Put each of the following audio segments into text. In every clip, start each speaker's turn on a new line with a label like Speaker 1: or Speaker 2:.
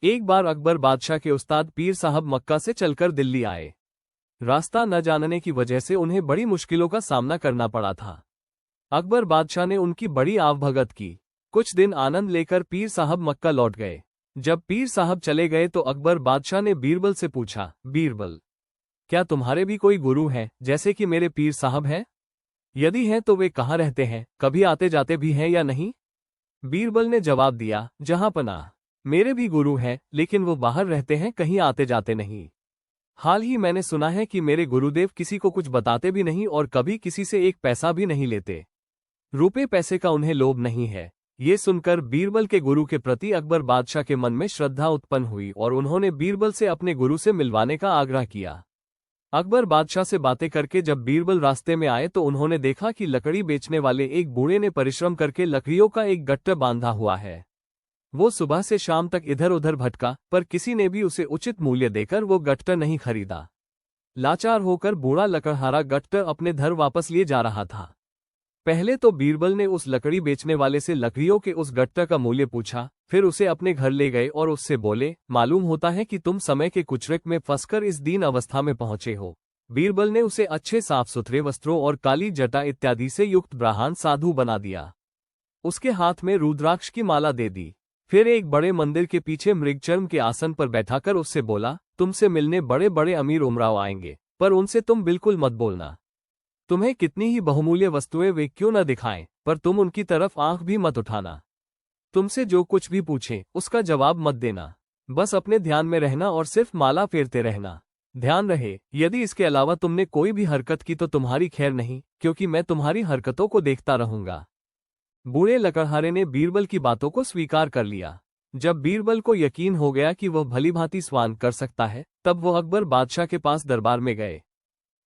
Speaker 1: एक बार अकबर बादशाह के उस्ताद पीर साहब मक्का से चलकर दिल्ली आए। रास्ता न जानने की वजह से उन्हें बड़ी मुश्किलों का सामना करना पड़ा था। अकबर बादशाह ने उनकी बड़ी आवभगत की। कुछ दिन आनंद लेकर पीर साहब मक्का लौट गए। जब पीर साहब चले गए तो अकबर बादशाह ने बीरबल से पूछा, बीरबल, क्या तुम्हारे भी कोई गुरु हैं जैसे कि मेरे पीर साहब हैं? यदि हैं तो वे कहाँ रहते हैं, कभी आते जाते भी हैं या नहीं? बीरबल ने जवाब दिया, जहां पनाह, मेरे भी गुरु हैं, लेकिन वो बाहर रहते हैं, कहीं आते जाते नहीं। हाल ही मैंने सुना है कि मेरे गुरुदेव किसी को कुछ बताते भी नहीं और कभी किसी से एक पैसा भी नहीं लेते। रुपए पैसे का उन्हें लोभ नहीं है। ये सुनकर बीरबल के गुरु के प्रति अकबर बादशाह के मन में श्रद्धा उत्पन्न हुई और उन्होंने बीरबल से अपने गुरु से मिलवाने का आग्रह किया। अकबर बादशाह से बातें करके जब बीरबल रास्ते में आए तो उन्होंने देखा कि लकड़ी बेचने वाले एक बूढ़े ने परिश्रम करके लकड़ियों का एक गट्टा बांधा हुआ है। वो सुबह से शाम तक इधर उधर भटका, पर किसी ने भी उसे उचित मूल्य देकर वो गट्टा नहीं खरीदा। लाचार होकर बूढ़ा लकड़हारा गट्टा अपने घर वापस लिए जा रहा था। पहले तो बीरबल ने उस लकड़ी बेचने वाले से लकड़ियों के उस गट्टा का मूल्य पूछा, फिर उसे अपने घर ले गए और उससे बोले, मालूम होता है कि तुम समय के कुचरक में फंसकर इस दीन अवस्था में पहुंचे हो। बीरबल ने उसे अच्छे साफ सुथरे वस्त्रों और काली जटा इत्यादि से युक्त ब्राह्मण साधु बना दिया। उसके हाथ में रुद्राक्ष की माला दे दी। फिर एक बड़े मंदिर के पीछे मृगचर्म के आसन पर बैठाकर उससे बोला, तुमसे मिलने बड़े बड़े अमीर उमराव आएंगे, पर उनसे तुम बिल्कुल मत बोलना। तुम्हें कितनी ही बहुमूल्य वस्तुएं वे क्यों न दिखाएं, पर तुम उनकी तरफ आंख भी मत उठाना। तुमसे जो कुछ भी पूछें उसका जवाब मत देना। बस अपने ध्यान में रहना और सिर्फ माला फेरते रहना। ध्यान रहे, यदि इसके अलावा तुमने कोई भी हरकत की तो तुम्हारी खैर नहीं, क्योंकि मैं तुम्हारी हरकतों को देखता रहूंगा। बूढ़े लकड़हारे ने बीरबल की बातों को स्वीकार कर लिया। जब बीरबल को यकीन हो गया कि वह भलीभांति स्वान कर सकता है, तब वो अकबर बादशाह के पास दरबार में गए।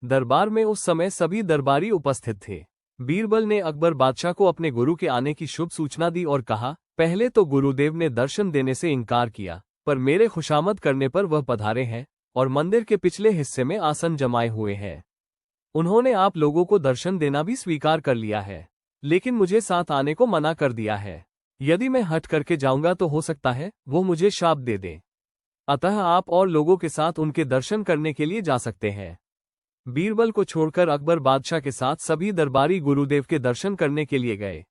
Speaker 1: दरबार में उस समय सभी दरबारी उपस्थित थे। बीरबल ने अकबर बादशाह को अपने गुरु के आने की शुभ सूचना दी और कहा, पहले तो गुरुदेव ने दर्शन देने से इनकार किया, पर मेरे खुशामद करने पर वह पधारे हैं और मंदिर के पिछले हिस्से में आसन जमाए हुए हैं। उन्होंने आप लोगों को दर्शन देना भी स्वीकार कर लिया है, लेकिन मुझे साथ आने को मना कर दिया है। यदि मैं हट करके जाऊंगा तो हो सकता है वो मुझे शाप दे दे। अतः आप और लोगों के साथ उनके दर्शन करने के लिए जा सकते हैं। बीरबल को छोड़कर अकबर बादशाह के साथ सभी दरबारी गुरुदेव के दर्शन करने के लिए गए।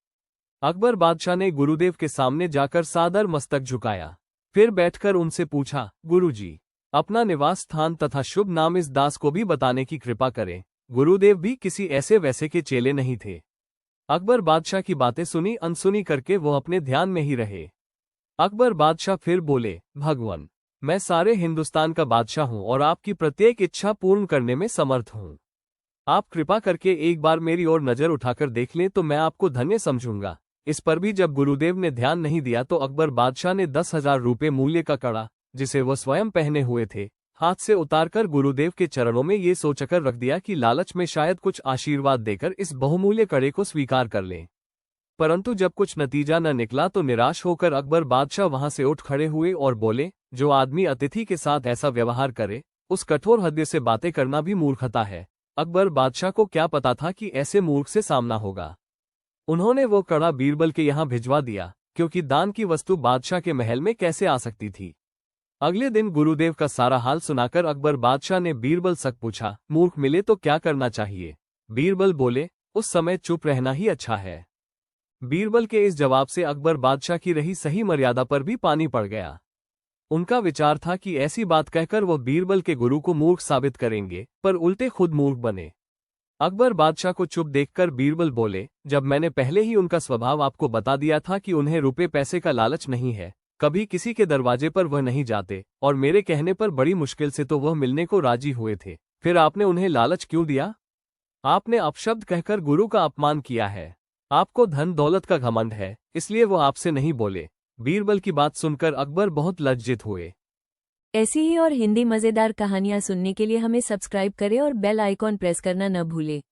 Speaker 1: अकबर बादशाह ने गुरुदेव के सामने जाकर सादर मस्तक झुकाया। फिर बैठकर उनसे पूछा, गुरुजी, अपना निवास स्थान तथा शुभ नाम इस दास को भी बताने की कृपा करें। गुरुदेव भी किसी ऐसे वैसे के चेले नहीं थे। अकबर बादशाह की बातें सुनी अनसुनी करके वो अपने ध्यान में ही रहे। अकबर बादशाह फिर बोले, भगवान, मैं सारे हिंदुस्तान का बादशाह हूं और आपकी प्रत्येक इच्छा पूर्ण करने में समर्थ हूं। आप कृपा करके एक बार मेरी ओर नजर उठाकर देख लें तो मैं आपको धन्य समझूंगा। इस पर भी जब गुरुदेव ने ध्यान नहीं दिया तो अकबर बादशाह ने 10,000 रुपये मूल्य का कड़ा, जिसे वह स्वयं पहने हुए थे, हाथ से उतारकर गुरुदेव के चरणों में ये सोचकर रख दिया कि लालच में शायद कुछ आशीर्वाद देकर इस बहुमूल्य कड़े को स्वीकार कर लें। परंतु जब कुछ नतीजा न निकला तो निराश होकर अकबर बादशाह वहां से उठ खड़े हुए और बोले, जो आदमी अतिथि के साथ ऐसा व्यवहार करे, उस कठोर हृदय से बातें करना भी मूर्खता है। अकबर बादशाह को क्या पता था कि ऐसे मूर्ख से सामना होगा। उन्होंने वो कड़ा बीरबल के यहाँ भिजवा दिया, क्योंकि दान की वस्तु बादशाह के महल में कैसे आ सकती थी। अगले दिन गुरुदेव का सारा हाल सुनाकर अकबर बादशाह ने बीरबल से पूछा, मूर्ख मिले तो क्या करना चाहिए? बीरबल बोले, उस समय चुप रहना ही अच्छा है। बीरबल के इस जवाब से अकबर बादशाह की रही सही मर्यादा पर भी पानी पड़ गया। उनका विचार था कि ऐसी बात कहकर वो बीरबल के गुरु को मूर्ख साबित करेंगे, पर उल्टे खुद मूर्ख बने। अकबर बादशाह को चुप देखकर बीरबल बोले, जब मैंने पहले ही उनका स्वभाव आपको बता दिया था कि उन्हें रुपए पैसे का लालच नहीं है, कभी किसी के दरवाजे पर वह नहीं जाते, और मेरे कहने पर बड़ी मुश्किल से तो वह मिलने को राजी हुए थे, फिर आपने उन्हें लालच क्यों दिया? आपने अपशब्द कहकर गुरु का अपमान किया है। आपको धन दौलत का घमंड है, इसलिए वो आपसे नहीं बोले। बीरबल की बात सुनकर अकबर बहुत लज्जित हुए।
Speaker 2: ऐसी ही और हिंदी मजेदार कहानियां सुनने के लिए हमें सब्सक्राइब करें और बेल आइकॉन प्रेस करना न भूलें।